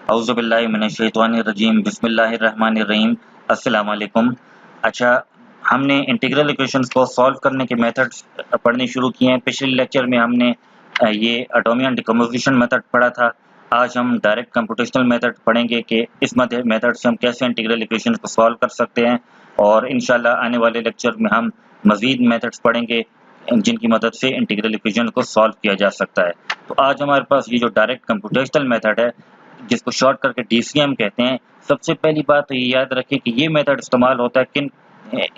औज़ुबिल्लाहि मिनश्शैतानिर्रजीम बिस्मिल्लाहिर्रहमानिर्रहीम। अस्सलाम वालेकुम। अच्छा, हमने इंटीग्रल इक्वेशंस को सॉल्व करने के मेथड्स पढ़ने शुरू किए हैं। पिछले लेक्चर में हमने ये एटॉमिक डिकम्पोजिशन मेथड पढ़ा था। आज हम डायरेक्ट कंप्यूटेशनल मेथड पढ़ेंगे कि इस मेथड से हम कैसे इंटीग्रल इक्वेशंस को सॉल्व कर सकते हैं, और इंशाल्लाह आने वाले लेक्चर में हम मज़ीद मेथड्स पढ़ेंगे जिनकी मदद से इंटीग्रल इक्वेशन को सॉल्व किया जा सकता है। तो आज हमारे पास ये जो डायरेक्ट कंप्यूटेशनल मेथड है, जिसको शॉर्ट करके डीसीएम कहते हैं, सबसे पहली बात तो ये याद रखें कि ये मेथड इस्तेमाल होता है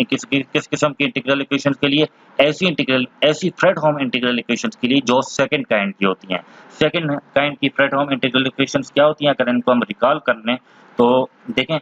किस किस्म की इंटीग्रल इक्वेशंस के लिए। ऐसी फ्रेडहोम इंटीग्रल इक्वेशंस के लिए जो सेकंड काइंड की होती हैं। सेकंड काइंड की फ्रेडहोम इंटीग्रल इक्वेशंस क्या होती हैं, अगर इनको हम रिकॉल कर लें तो देखें।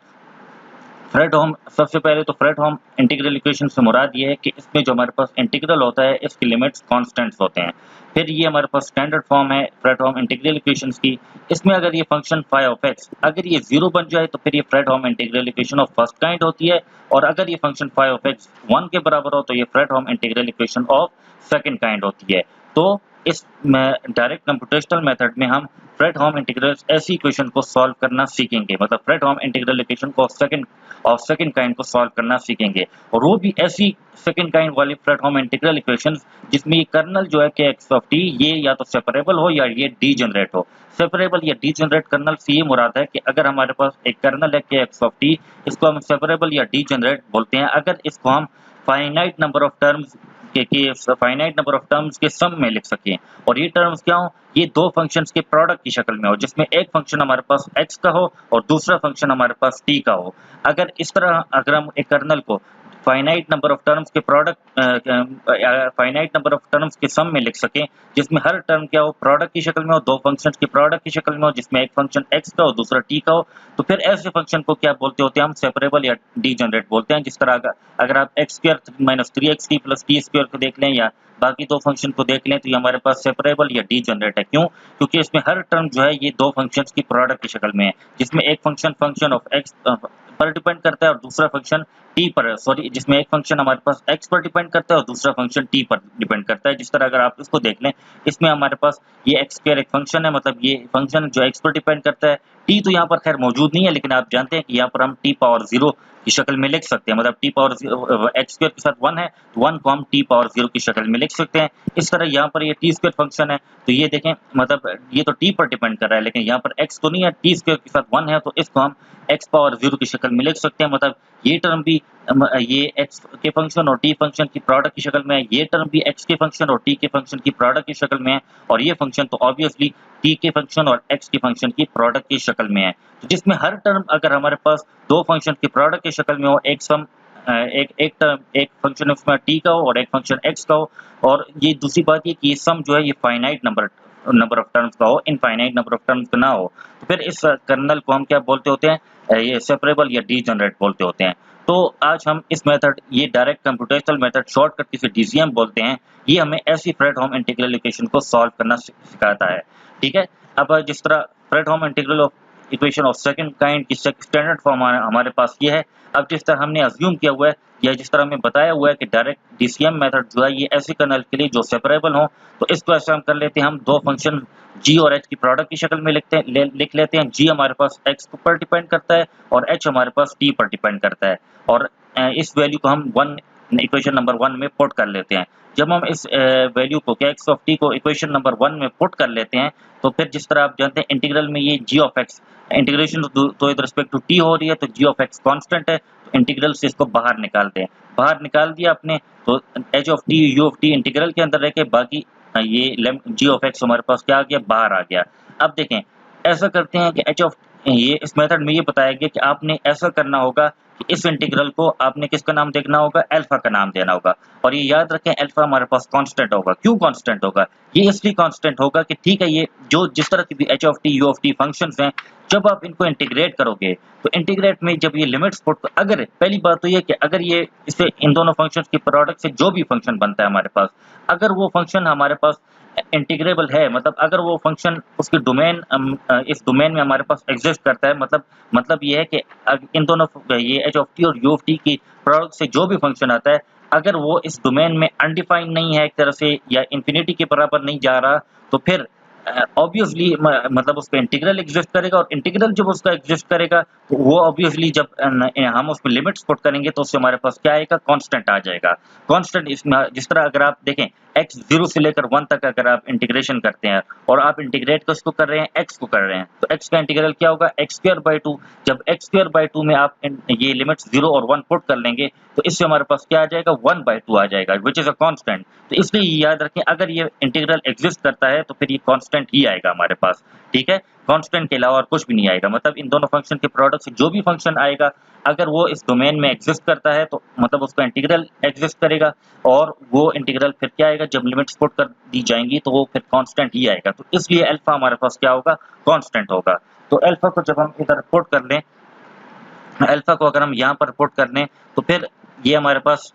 फ्रेडहोम, सबसे पहले तो फ्रेडहोम इंटीग्रल इक्वेशन से मुराद ये है कि इसमें जो हमारे पास इंटीग्रल होता है इसकी लिमिट्स कांस्टेंट्स होते हैं। फिर ये हमारे पास स्टैंडर्ड फॉर्म है फ्रेडहोम इंटीग्रल इक्वेशंस की। इसमें अगर ये फंक्शन फाई ऑफ एक्स अगर ये 0 बन जाए तो फिर ये Fredholm integral equation of first kind होती है, और अगर ये फंक्शन फाई ऑफ एक्स 1 के बराबर हो तो ये Fredholm integral equation of second kind होती है। तो इस डायरेक्ट कंप्यूटेशनल मेथड में हम फ्रेडहोम इंटीग्रल ऐसी इक्वेशन को सॉल्व करना सीखेंगे, मतलब फ्रेडहोम इंटीग्रल इक्वेशन को सेकंड काइंड को सॉल्व करना सीखेंगे, और वो भी ऐसी सेकंड काइंड वाली फ्रेडहोम इंटीग्रल इक्वेशंस जिसमें ये कर्नल जो है के एक्स ऑफ टी ये या तो सेपरेबल हो या ये डीजनरेट हो। सेपरेबल या डीजनरेट कर्नल से ये मुराद है कि अगर हमारे पास एक कर्नल है के एक्स ऑफ टी, इसको हम सेपरेबल या डीजनरेट बोलते हैं अगर इसको हम finite number of terms finite number of terms के सम में लिख सकें, और ये टर्म्स क्या हो, ये दो फंक्शंस के प्रोडक्ट की शक्ल में हो, जिसमें एक फंक्शन हमारे पास x का हो और दूसरा फंक्शन हमारे पास t का हो। अगर इस तरह अगर हम एक कर्नल को फाइनाइट नंबर ऑफ टर्म्स के फाइनाइट नंबर ऑफ टर्म्स के सम में लिख सकें, जिसमें हर टर्म क्या हो, प्रोडक्ट की शक्ल में हो, दो फंक्शंस के प्रोडक्ट की शक्ल में हो, जिसमें एक फंक्शन x का हो दूसरा t का हो, तो फिर ऐसे फंक्शन को क्या बोलते होते हैं, हम सेपरेबल या डीजनरेट बोलते हैं। जिस तरह अगर आप x square minus 3xt plus t square को देख लें या बाकी दो फंक्शन को देख लें तो ये हमारे पास सेपरेबल या डीजनरेट है। क्यों? क्योंकि इसमें हर टर्म जो है ये दो फंक्शंस की प्रोडक्ट की शक्ल में है, जिसमें एक फंक्शन ऑफ x पर डिपेंड करता है और दूसरा फंक्शन t पर, सॉरी, जिसमें एक फंक्शन हमारे पास x पर डिपेंड करता है और दूसरा फंक्शन t पर डिपेंड करता है। जिस तरह अगर आप इसको देख लें, इसमें हमारे पास ये x स्क्वायर एक फंक्शन है, मतलब ये फंक्शन जो x पर डिपेंड करता है। t तो यहाँ पर खैर मौजूद नहीं है, लेकिन आप जानते हैं कि यहाँ पर हम t पावर 0 की शक्ल में लिख सकते हैं, मतलब t पावर x स्क्वायर के साथ 1 है तो 1 को हम t पावर 0 की शक्ल में लिख सकते हैं। इस तरह यहाँ पर ये t स्क्वायर फंक्शन है, तो ये देखें, मतलब ये तो t पर डिपेंड कर रहा है, लेकिन यहाँ पर x तो नहीं है, t स्क्वायर के साथ 1 है, तो इसको हम x पावर 0 की शक्ल में लिख सकते हैं। मतलब ये टर्म भी ये x के फंक्शन और t फंक्शन की प्रोडक्ट की शक्ल में है, ये टर्म भी x के फंक्शन और t के फंक्शन की प्रोडक्ट की शक्ल में है, और ये फंक्शन तो ऑब्वियसली t के फंक्शन और x के फंक्शन की प्रोडक्ट की शक्ल में है। तो जिसमें हर टर्म अगर हमारे पास दो फंक्शन की प्रोडक्ट की शक्ल में हो, एक फंक्शन उसमें t का हो और एक फंक्शन x का हो, और ये दूसरी बात ये कि ये सम जो है ये फाइनाइट नंबर ऑफ टर्म्स का हो, इनफाइनाइट नंबर ऑफ टर्म्स का ना हो, तो फिर इस कर्नल को हम क्या बोलते होते हैं, ये सेपरेबल या डीजनरेट बोलते होते हैं। तो आज हम इस मेथड, ये डायरेक्ट कंप्यूटेशनल मेथड शॉर्टकट जिसे डीसीएम बोलते हैं, ये हमें ऐसी फ्रेडहोम इंटीग्रल इक्वेशन को सॉल्व करना सिखाता है। ठीक है, अब जिस तरह Fredholm integral of equation of second kind की स्टैंडर्ड फॉर्म हमारे पास ये है। अब जिस तरह हमने अज्यूम किया हुआ है या जिस तरह हमें बताया हुआ है कि डायरेक्ट डीसीएम मेथड जो है ये ऐसे कर्नल के लिए जो सेपरेबल हो, तो इसको ऐसा हम कर लेते हैं, हम दो फंक्शन g और h की प्रोडक्ट की शक्ल में लिख लेते हैं। g हमारे पास x पर डिपेंड करता है और h हमारे पास t पर डिपेंड करता है, और इस वैल्यू को हम इक्वेशन नंबर 1 में पुट कर लेते हैं। जब हम इस वैल्यू को x ऑफ t को इक्वेशन नंबर 1 में पुट कर लेते हैं, तो फिर जिस तरह आप जानते हैं इंटीग्रल में ये g ऑफ x इंटीग्रेशन तो विद रिस्पेक्ट टू t हो रही है, तो g ऑफ x कांस्टेंट है, तो इंटीग्रल से इसको बाहर निकालते हैं। बाहर निकाल दिया आपने तो h of t u of t integral के अंदर रह के बाकी ये g ऑफ x हमारे पास क्या आ गया, बाहर आ गया। अब देखें, ऐसा करते हैं कि ये इस मेथड में ये बताया गया कि आपने ऐसा करना होगा कि इस इंटीग्रल को आपने किसका नाम देखना होगा, अल्फा का नाम देना होगा, और ये याद रखें अल्फा हमारे पास कांस्टेंट होगा। क्यों कांस्टेंट होगा? ये इसलिए कांस्टेंट होगा कि ठीक है, ये जो जिस तरह की भी h of t u of t functions हैं, जब आप इनको इंटीग्रेट करोगे तो इंटीग्रेट में जब ये लिमिट्स पुट, अगर पहली बात तो ये कि अगर ये इसे इन दोनों फंक्शंस के प्रोडक्ट से जो भी फंक्शन बनता है हमारे पास, अगर वो फंक्शन हमारे पास इंटीग्रेबल है, मतलब अगर वो फंक्शन उसके डोमेन इस डोमेन में हमारे पास एग्जिस्ट करता है, मतलब ये है कि इन दोनों ये h ऑफ t और u ऑफ t की प्रोडक्ट से जो भी फंक्शन आता है, अगर वो इस डोमेन में अनडिफाइंड नहीं है एक तरह से या इंफिनिटी के बराबर नहीं जा रहा, तो फिर ऑब्वियसली मतलब उस पे इंटीग्रल एग्जिस्ट करेगा, और इंटीग्रल जब उसका एग्जिस्ट करेगा तो वो ऑब्वियसली जब हम उस पे लिमिट्स पुट करेंगे तो उससे हमारे पास क्या आएगा, कांस्टेंट आ जाएगा। कांस्टेंट इसमें जिस तरह अगर आप देखें x 0 से लेकर 1 तक अगर आप इंटीग्रेशन करते हैं और आप इंटीग्रेट किसको कर रहे हैं, x को कर रहे हैं, तो x का इंटीग्रल क्या होगा, x²/2। जब x²/2 में आप ये लिमिट्स 0 और 1 पुट कर लेंगे तो इससे हमारे पास क्या आ जाएगा, 1/2 आ जाएगा, विच इज अ कांस्टेंट। तो इसलिए याद रखें अगर ये इंटीग्रल एग्जिस्ट करता है तो फिर ये कांस्टेंट ही आएगा हमारे पास, ठीक है। कांस्टेंट के अलावा और कुछ भी नहीं आएगा, मतलब इन दोनों फंक्शन के प्रोडक्ट से जो भी फंक्शन आएगा अगर वो इस डोमेन में एग्जिस्ट करता है तो मतलब उसका इंटीग्रल एग्जिस्ट करेगा, और वो इंटीग्रल फिर क्या आएगा, जब लिमिट्स पुट कर दी जाएंगी तो वो फिर कांस्टेंट ही आएगा। तो इसलिए अल्फा हमारे पास क्या होगा, कांस्टेंट होगा। तो अल्फा को जब हम इधर पुट कर लें, अल्फा को अगर हम यहाँ पर पुट कर लें तो फिर ये हमारे पास,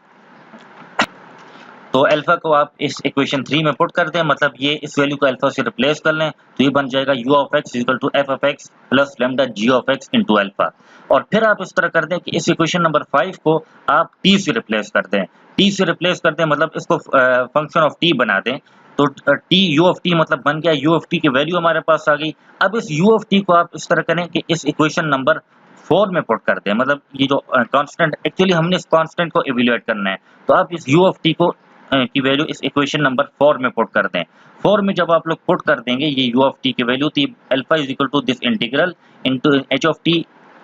तो अल्फा को आप इस इक्वेशन 3 में पुट कर दें, मतलब ये इस वैल्यू को अल्फा से रिप्लेस कर लें तो ये बन जाएगा u of x equal to f of x plus lambda g of x into alpha. और फिर आप इस तरह कर दें कि इस इक्वेशन नंबर 5 को आप t से रिप्लेस कर दें, t से रिप्लेस कर दें मतलब इसको फंक्शन ऑफ t बना दें। तो t u ऑफ t मतलब बन गया, u ऑफ t की वैल्यू हमारे पास आ गई। अब इस u ऑफ t को आप इस तरह करें कि इस इक्वेशन नंबर 4 में पुट कर दें, मतलब ये जो कांस्टेंट, एक्चुअली हमने इस कांस्टेंट को इवैल्यूएट करना है, तो आप इस u ऑफ t को की वैल्यू इस इक्वेशन नंबर 4 में पुट कर दें। 4 में जब आप लोग पुट कर देंगे ये u ऑफ t की वैल्यू थी, alpha is equal to this integral into h of t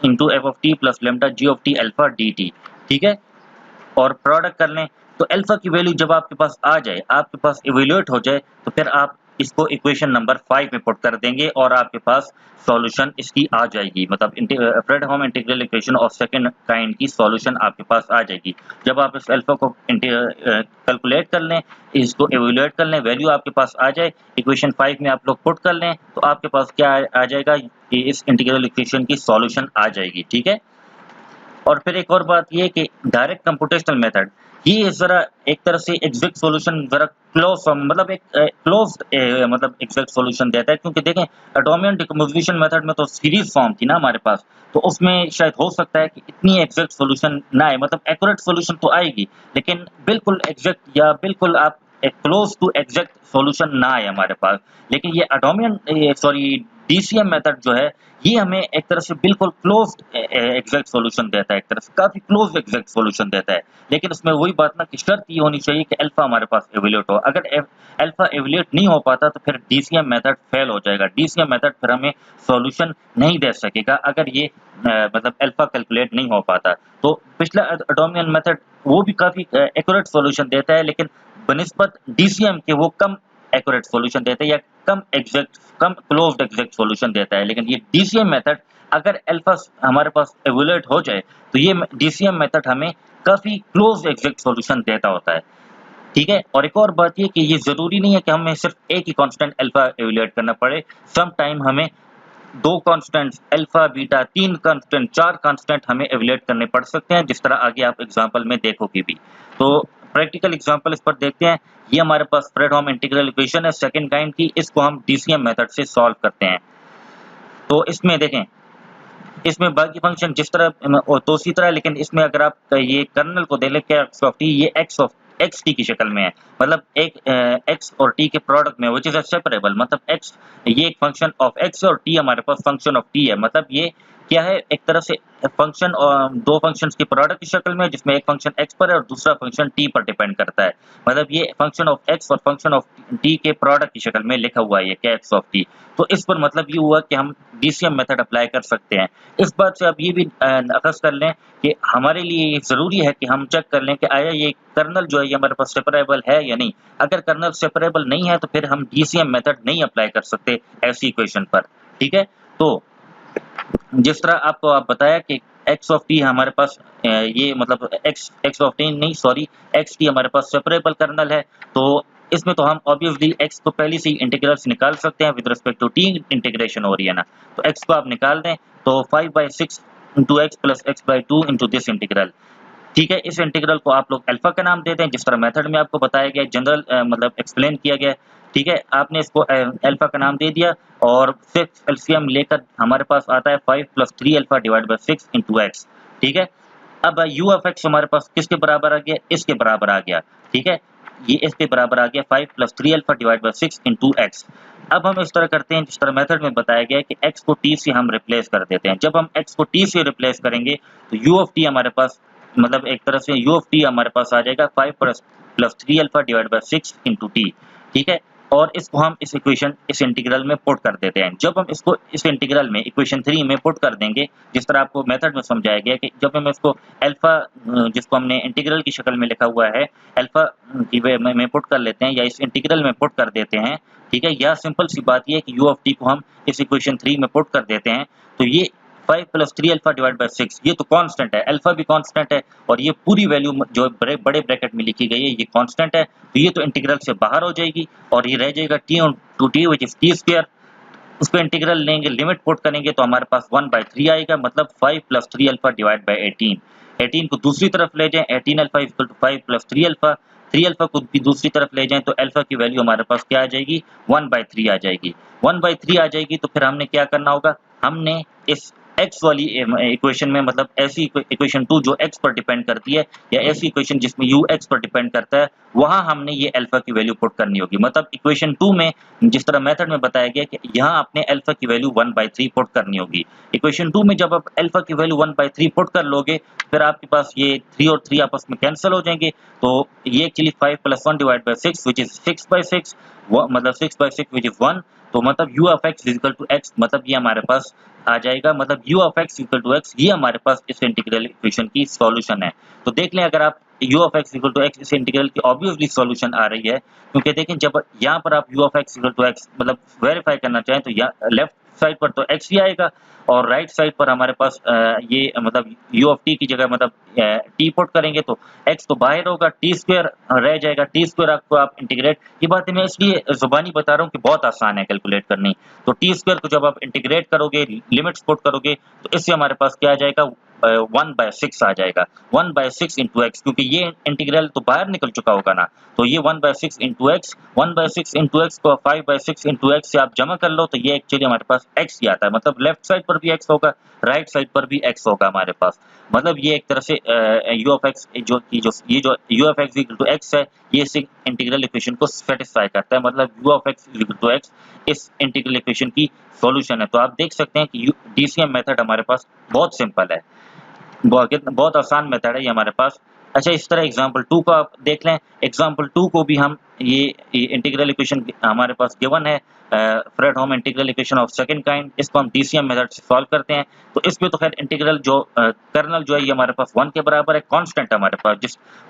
into f of t plus lambda g of t alpha dt, ठीक है। और प्रोडक्ट कर लें तो अल्फा की वैल्यू जब आपके पास आ जाए, आपके पास इवैल्यूएट हो जाए, तो फिर आप इसको इक्वेशन नंबर 5 में पुट कर देंगे और आपके पास सॉल्यूशन इसकी आ जाएगी, मतलब Fredholm integral equation of second kind की सॉल्यूशन आपके पास आ जाएगी। जब आप इस अल्फा को कैलकुलेट कर लें, इसको इवैल्यूएट कर लें, वैल्यू आपके पास आ जाए, इक्वेशन 5 में आप लोग पुट कर लें तो आपके पास क्या आ जाएगा, इस इंटीग्रल इक्वेशन की सॉल्यूशन आ जाएगी, ठीक है। और फिर एक और बात ये कि डायरेक्ट कंप्यूटेशनल मेथड ये जरा एक तरह से एग्जैक्ट सॉल्यूशन जरा क्लोज, मतलब एक क्लोज मतलब एग्जैक्ट सॉल्यूशन देता है, क्योंकि देखें एटॉमिक डिकम्पोजिशन मेथड में तो सीरीज फॉर्म थी ना हमारे पास, तो उसमें शायद हो सकता है कि इतनी एग्जैक्ट सॉल्यूशन ना आए, मतलब एक्यूरेट सॉल्यूशन तो आएगी लेकिन बिल्कुल एग्जैक्ट या बिल्कुल आप क्लोज टू एग्जैक्ट सॉल्यूशन ना आए हमारे पास। लेकिन ये एटॉमिक सॉरी डीसीएम मेथड जो है ये हमें एक तरह से बिल्कुल क्लोज एग्जैक्ट सॉल्यूशन देता है, एक तरह से काफी क्लोज एग्जैक्ट सॉल्यूशन देता है। लेकिन उसमें वही बात ना कि शर्त ये होनी चाहिए कि अल्फा हमारे पास इवैल्यूएट हो, अगर अल्फा इवैल्यूएट नहीं हो पाता तो फिर डीसीएम मेथड फेल हो जाएगा, डीसीएम मेथड फिर हमें सॉल्यूशन नहीं दे सकेगा अगर ये मतलब अल्फा कैलकुलेट नहीं हो पाता। तो पिछला एटॉमिक मेथड वो भी काफी एक्यूरेट सॉल्यूशन देता है, लेकिन बनिस्बत डीसीएम के वो कम एक्यूरेट सॉल्यूशन देता है या कम एग्जैक्ट, कम क्लोज्ड एग्जैक्ट सॉल्यूशन देता है। लेकिन ये डीसीएम मेथड अगर अल्फा हमारे पास इवैल्यूएट हो जाए तो ये डीसीएम मेथड हमें काफी क्लोज एग्जैक्ट सॉल्यूशन देता होता है, ठीक है। और एक और बात ये कि ये जरूरी नहीं है कि हमें सिर्फ एक ही कांस्टेंट अल्फा इवैल्यूएट करना पड़े, सम टाइम हमें 2 constants alpha beta 3 constant 4 constant हमें इवैल्यूएट करने पड़ सकते हैं, जिस तरह आगे आप एग्जांपल में देखोगे भी। तो प्रैक्टिकल एग्जांपल इस पर देखते हैं। ये हमारे पास फ्रेडहोम इंटीग्रल इक्वेशन है सेकंड काइंड की, इसको हम डीसीएम मेथड से सॉल्व करते हैं। तो इसमें देखें, इसमें बाकी फंक्शन जिस तरह और तो उसी तरह, लेकिन इसमें अगर आप ये कर्नल को देख लें क्या एक्स ऑफ टी, ये एक्स ऑफ एक्स टी की शक्ल में है, मतलब एक एक्स और टी के प्रोडक्ट में, व्हिच इज सेपरेबल, मतलब एक्स ये एक फंक्शन ऑफ एक्स और टी हमारे पास फंक्शन ऑफ टी है, मतलब ये क्या है, एक तरह से फंक्शन और दो फंक्शंस के प्रोडक्ट की शक्ल में, जिसमें एक फंक्शन एक्स पर है और दूसरा फंक्शन टी पर डिपेंड करता है, मतलब ये फंक्शन ऑफ एक्स और फंक्शन ऑफ टी के प्रोडक्ट की शक्ल में लिखा हुआ है ये क्या एक्स ऑफ टी। तो इस पर मतलब ये हुआ कि हम डीसीएम मेथड अप्लाई कर सकते हैं। इस बात से आप ये भी अखज़ कर लें कि हमारे लिए ये ज़रूरी है कि हम चेक कर लें कि आया ये कर्नल जो है ये हमारे पास सेपरेबल है या नहीं। अगर कर्नल सेपरेबल नहीं है तो फिर हम डीसीएम मेथड नहीं अप्लाई कर सकते ऐसी इक्वेशन पर, ठीक है। तो जिस तरह आपको आप बताया कि एक्स ऑफ टी हमारे पास ये मतलब एक्स ऑफ टी नहीं सॉरी एक्स टी हमारे पास सेपरेबल कर्नल है, तो इसमें तो हम ऑब्वियसली एक्स को पहले से ही इंटीग्रल से निकाल सकते हैं, with respect to T integration हो रही है ना, तो एक्स को आप निकाल दें तो 5/6 into x plus x by 2 into this integral, ठीक है। इस इंटीग्रल को आप लोग अल्फा का नाम दे दें, जिस तरह मेथड में आपको बताया गया, जनरल मतलब एक्सप्लेन किया गया, ठीक है। आपने इसको अल्फा का नाम दे दिया और 6 एलसीएम लेकर हमारे पास आता है 5 + 3 alpha divide by 6 into x, ठीक है। अब यू ऑफ एक्स हमारे पास किसके बराबर आ गया, इसके बराबर आ गया, ठीक है। ये इसके बराबर आ गया 5 plus 3 alpha divide by 6 into x. अब हम इस तरह करते हैं जिस तरह मेथड में बताया गया है कि x को t से हम रिप्लेस कर देते हैं। जब हम x को t से रिप्लेस करेंगे तो u ऑफ t हमारे पास मतलब एक तरह से u ऑफ t हमारे पास आ जाएगा 5 plus 3 alpha divide by 6 into T, ठीक है। और इसको हम इस इक्वेशन इस इंटीग्रल में पुट कर देते हैं। जब हम इसको इस इंटीग्रल में इक्वेशन 3 में पुट कर देंगे, जिस तरह आपको मेथड में समझाया गया कि जब हम इसको अल्फा जिसको हमने इंटीग्रल की शक्ल में लिखा हुआ है अल्फा की वे में पुट कर लेते हैं या इस इंटीग्रल में पुट कर देते हैं, ठीक है। या सिंपल सी बात ये है कि u ऑफ t को हम इस इक्वेशन 3 में पुट कर देते हैं तो ये 5 प्लस 3 अल्फा डिवाइड बाई 6 ये तो कांस्टेंट है, अल्फा भी कांस्टेंट है और ये पूरी वैल्यू जो बड़े ब्रैकेट में लिखी गई है ये कांस्टेंट है, तो ये तो इंटीग्रल से बाहर हो जाएगी और ये रह जाएगा t on two T which is t square. उसको इंटीग्रल लेंगे, लिमिट पुट करेंगे तो हमारे पास 1/3 आएगा, मतलब 5 प्लस 3 अल्फा डिवाइड बाई 18 को दूसरी तरफ ले जाएं 18 alpha equal to 5 plus 3 alpha, 3 alpha को भी दूसरी तरफ ले जाएं तो अल्फा की वैल्यू हमारे पास क्या आ जाएगी 1/3 आ जाएगी। 1/3 आ जाएगी तो फिर हमने क्या करना होगा, हमने इस x वाली इक्वेशन में मतलब ऐसी इक्वेशन 2 जो x पर डिपेंड करती है या ऐसी इक्वेशन जिसमें u x पर डिपेंड करता है वहां हमने ये अल्फा की वैल्यू पुट करनी होगी। मतलब इक्वेशन 2 में जिस तरह मेथड में बताया गया कि यहाँ आपने अल्फा की वैल्यू 1/3 पुट करनी होगी। इक्वेशन 2 में जब आप अल्फा की वैल्यू 1/3 पुट कर लोगे फिर आपके पास ये 3 और 3 आपस में कैंसिल हो जाएंगे, तो ये actually 5 plus 1 divide by 6 which is 6/6 मतलब 6/6 व्हिच इज 1, तो मतलब u of x equal to x मतलब ये हमारे पास आ जाएगा, मतलब u of x equal to x ये हमारे पास इस इंटीग्रल इक्वेशन की सॉल्यूशन है। तो देख लें अगर आप u of x equal to x इस इंटीग्रल की ऑब्वियसली सॉल्यूशन आ रही है, क्योंकि देखें जब यहाँ पर आप u of x equal to x मतलब वेरीफाई करना चाहें तो यहाँ लेफ्ट साइड पर तो x ही आएगा और राइट साइड पर हमारे पास ये मतलब u ऑफ t की जगह मतलब t पुट करेंगे तो x तो बाहर होगा, t स्क्वायर रह जाएगा, t स्क्वायर आपको आप इंटीग्रेट, ये बातें मैं इसलिए जुबानी बता रहा हूँ कि बहुत आसान है कैलकुलेट करनी। तो t स्क्वायर को जब आप इंटीग्रेट करोगे लिमिट्स पुट करोगे तो इससे हमारे पास क्या आ जाएगा 1/6 आ जाएगा, 1/6 इंटू एक्स, क्योंकि ये इंटीग्रल तो बाहर निकल चुका होगा ना, तो ये 1/6 इंटू एक्स, 1/6 इंटू एक्स को 5/6 इंटू एक्स से आप जमा कर लो तो ये एक्चुअली हमारे पास x ही आता है, मतलब लेफ्ट साइड पर भी x होगा राइट साइड पर भी x होगा हमारे पास। मतलब ये एक तरह से u ऑफ x जो u of x equal to x है ये इस इंटीग्रल इक्वेशन को सेटिस्फाई करता है, मतलब u of x equal to x इस इंटीग्रल इक्वेशन की सॉल्यूशन है। तो आप देख सकते हैं कि DCM मेथड हमारे पास बहुत सिंपल है, बहुत आसान मेथड है ये हमारे पास। अच्छा इस तरह एग्जांपल 2 को आप देख लें, एग्जांपल 2 को भी हम ये इंटीग्रल इक्वेशन हमारे पास गिवन है Fredholm integral equation of second kind, इसको हम DCM मेथड से सॉल्व करते हैं। तो इसमें तो खैर इंटीग्रल जो कर्नल जो है ये हमारे पास 1 के बराबर है, कांस्टेंट हमारे पास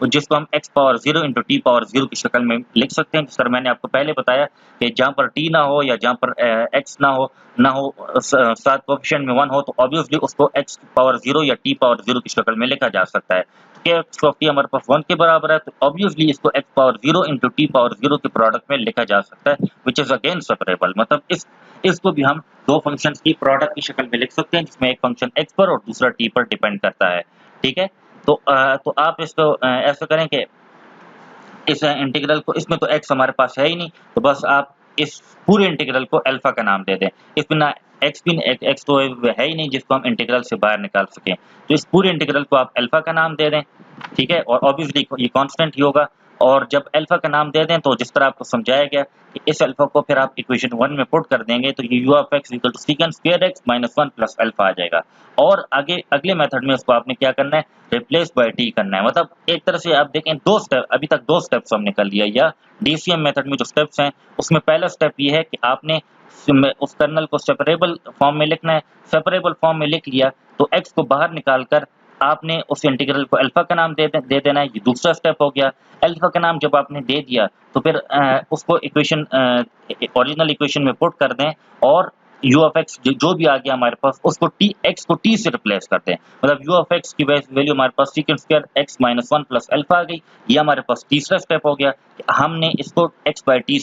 जिसको हम x power 0 into T power 0 की शक्ल में लिख सकते हैं। जिस तरह मैंने आपको पहले बताया कि जहाँ पर t ना हो या जहाँ पर x ना हो साथ कोएफिशिएंट में 1 हो तो ऑब्वियसली उसको x पावर 0 या t पावर 0 की शक्ल में लिखा जा सकता है। x ऑफ t हमारे पास 1 के बराबर है तो ऑब्वियसली इसको x power 0 into T power 0 के प्रोडक्ट में लिखा जा सकता है विच इज अगेन सेपरेबल, मतलब इसको भी हम दो फंक्शंस की प्रोडक्ट की शक्ल में लिख सकते हैं जिसमें एक फंक्शन x पर और दूसरा t पर डिपेंड करता है, ठीक है। तो आप इसको ऐसा करें कि इस इंटीग्रल को, इसमें तो x हमारे पास है ही नहीं तो बस आप इस पूरे इंटीग्रल को अल्फा का नाम दे दें, इसमें ना x तो है ही नहीं जिसको हम इंटीग्रल से बाहर निकाल सकें, तो इस पूरे इंटीग्रल को आप अल्फा का नाम दे दें, ठीक है। और ऑब्वियसली ये कांस्टेंट ही होगा और जब अल्फा का नाम दे दें तो जिस तरह आपको समझाया गया कि इस अल्फा को फिर आप इक्वेशन 1 में पुट कर देंगे तो ये u of x equal to second square x minus 1 plus alpha आ जाएगा। और आगे अगले मेथड में उसको आपने क्या करना है, रिप्लेस बाय t करना है। मतलब एक तरह से आप देखें दो स्टेप, अभी तक दो स्टेप्स हमने कर लिया, या DCM मेथड में जो स्टेप्स हैं उसमें पहला स्टेप ये है कि आपने उस कर्नल को सेपरेबल फॉर्म में लिखना है। सेपरेबल फॉर्म में लिख लिया तो x को बाहर निकालकर आपने उस इंटीग्रल को अल्फा का नाम दे देना है, ये दूसरा स्टेप हो गया। अल्फा का नाम जब आपने दे दिया तो फिर उसको इक्वेशन ओरिजिनल इक्वेशन में पुट कर दें और u ऑफ x जो भी आ गया हमारे पास उसको x को t से रिप्लेस करते हैं, मतलब u ऑफ x की वैल्यू हमारे पास second square x minus 1 plus alpha आ गई। ये हमारे पास तीसरा स्टेप हो गया कि हमने इसको x को t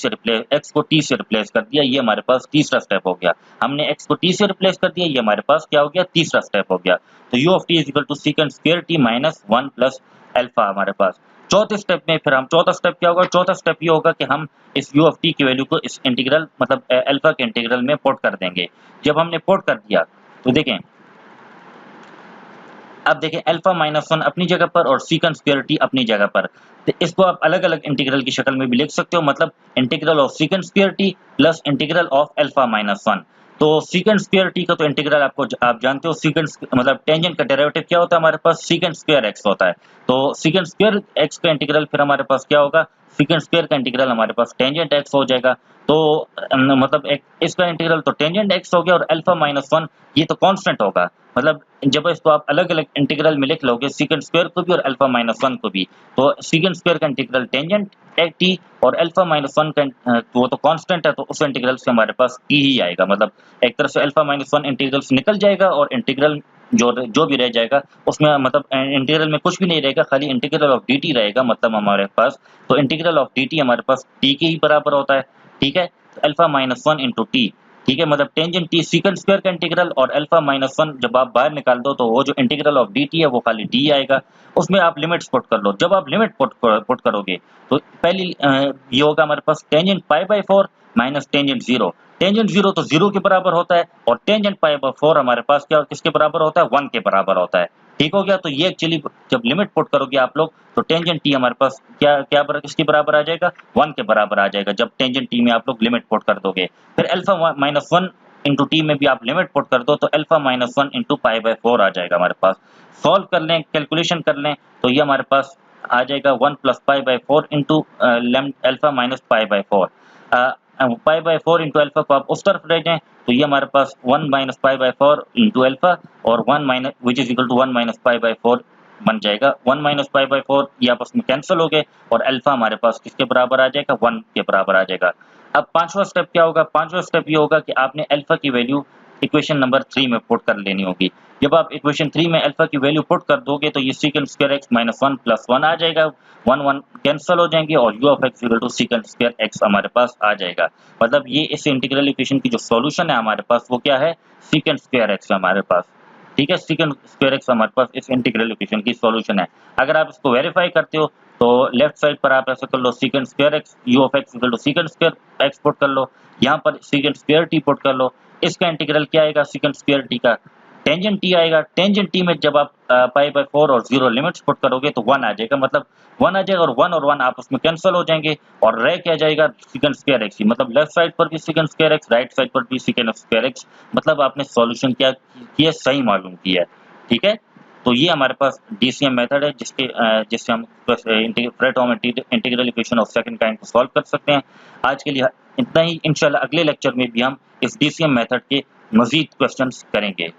से रिप्लेस कर दिया, ये हमारे पास तीसरा स्टेप हो गया। हमने x को t से रिप्लेस कर दिया, ये हमारे पास क्या हो गया, तीसरा स्टेप हो गया। तो u of t is equal to second square t minus 1 plus alpha हमारे पास। चौथे स्टेप में फिर हम चौथा स्टेप क्या होगा, चौथा स्टेप ये होगा कि हम इस u ऑफ t की वैल्यू को इस इंटीग्रल मतलब अल्फा के इंटीग्रल में पुट कर देंगे। जब हमने पुट कर दिया तो देखें अब देखें अल्फा माइनस 1 अपनी जगह पर और सीकेंट स्क्वायर टी अपनी जगह पर, तो इसको आप अलग अलग इंटीग्रल की शक्ल में भी लिख सकते हो, मतलब integral of secant square T plus integral of alpha minus 1। तो सीकेंट स्क्वायर टी का तो इंटीग्रल आप जानते हो, सीकेंट मतलब टेंजेंट का डेरिवेटिव क्या होता है हमारे पास, सीकेंट स्क्वायर एक्स होता है। तो सीकेंट स्क्वायर एक्स का इंटीग्रल फिर हमारे पास क्या होगा, सीकेंट स्क्वायर का इंटीग्रल हमारे पास टेंजेंट एक्स हो जाएगा। तो मतलब एक इसका इंटीग्रल तो टेंजेंट एक्स हो गया, और अल्फा माइनस 1 ये तो कांस्टेंट होगा। मतलब जब इसको आप अलग अलग इंटीग्रल में लिख लोगे, सीकेंट स्क्वायर को भी और अल्फा माइनस 1 को भी, तो सीकेंट स्क्वायर का इंटीग्रल टेंजेंट टी और अल्फा माइनस 1 का वो तो कांस्टेंट है, तो उस इंटीग्रल से हमारे पास टी ही आएगा। मतलब एक तरह से अल्फा माइनस 1 इंटीग्रल से निकल जाएगा, और इंटीग्रल जो भी रह जाएगा उसमें मतलब इंटीग्रल में कुछ भी नहीं रहेगा, खाली इंटीग्रल ऑफ dt रहेगा मतलब हमारे पास। तो इंटीग्रल ऑफ dt हमारे पास t के ही बराबर होता है, ठीक है। अल्फा माइनस 1 इंटू टी, ठीक है, मतलब टेंजेंट टी सीकेंट स्क्वायर का इंटीग्रल, और अल्फा माइनस 1 जब आप बाहर निकाल दो तो वो जो इंटीग्रल ऑफ dt है वो खाली टी आएगा। उसमें आप लिमिट्स पुट कर लो। जब आप लिमिट पुट करोगे तो पहली ये होगा हमारे पास tangent pi by 4 minus tangent 0। Tangent 0 तो 0 के बराबर होता है, और टेंजेंट पाई बाय 4 हमारे पास क्या किसके बराबर होता है, 1 के बराबर होता है। ठीक हो गया। तो ये एक्चुअली जब लिमिट पुट करोगे आप लोग, तो टेंजेंट टी हमारे पास किसके बराबर आ जाएगा, 1 के बराबर आ जाएगा, जब टेंजेंट टी में आप लोग लिमिट पुट कर दोगे। फिर अल्फा माइनस 1 इंटू टी में भी आप लिमिट पुट कर दो, तो alpha minus 1 into pi by 4 आ जाएगा हमारे पास। सॉल्व कर लें, कैलकुलेशन कर लें, तो ये हमारे पास आ जाएगा 1 plus pi by 4 into alpha minus pi by 4। Pi by 4 into alpha को आप उस तरफ ले जाएं, तो ये हमारे पास 1 minus pi by 4 into alpha, और 1 minus which is equal to 1 minus pi by 4 बन जाएगा। 1 माइनस पाई बाय 4 ये आपस में कैंसिल हो गए, और अल्फा हमारे पास किसके बराबर आ जाएगा, 1 के बराबर आ जाएगा। अब पांचवा स्टेप क्या होगा, पांचवा स्टेप ये होगा कि आपने अल्फा की वैल्यू इक्वेशन नंबर 3 में पुट कर लेनी होगी। जब आप इक्वेशन 3 में अल्फा की वैल्यू पुट कर दोगे, तो ये secant square X minus 1 plus 1 आ जाएगा, 1 कैंसिल हो जाएंगे, और u of X equal to secant square X हमारे पास आ जाएगा। मतलब ये इस इंटीग्रल इक्वेशन की जो सॉल्यूशन है हमारे पास वो क्या है, सीकेंट स्क्वायर एक्स हमारे पास, ठीक है। सीकेंट स्क्वायर एक्स हमारे पास इस इंटीग्रल इक्वेशन की सॉल्यूशन है। अगर आप इसको वेरीफाई करते हो तो लेफ्ट साइड पर आप ऐसा कर लो, secant square X u of X equal to secant square X put कर लो, यहाँ पर सीकेंट स्क्वायर टी पुट कर लो। इसका इंटीग्रल क्या आएगा, सीकेंट स्क्वायर टी का टेंजेंट टी आएगा। टेंजेंट टी में जब आप पाई बाय 4 और 0 लिमिट्स पुट करोगे तो 1 आ जाएगा, मतलब 1 आ जाएगा, और 1 आपस में कैंसिल हो जाएंगे, और रह क्या जाएगा, सीकेंट स्क्वायर एक्स ही। मतलब लेफ्ट साइड पर भी secant square x, right side पर भी सीकेंट स्क्वायर एक्स। मतलब आपने सॉल्यूशन क्या किया, सही मालूम किया, ठीक है। तो ये हमारे पास डीसीएम मेथड है जिससे हम Fredholm integral equation of second kind को सॉल्व कर सकते हैं। आज के लिए इतना ही। इंशाल्लाह अगले लेक्चर में भी हम इस डीसीएम मेथड के मजीद क्वेश्चंस करेंगे।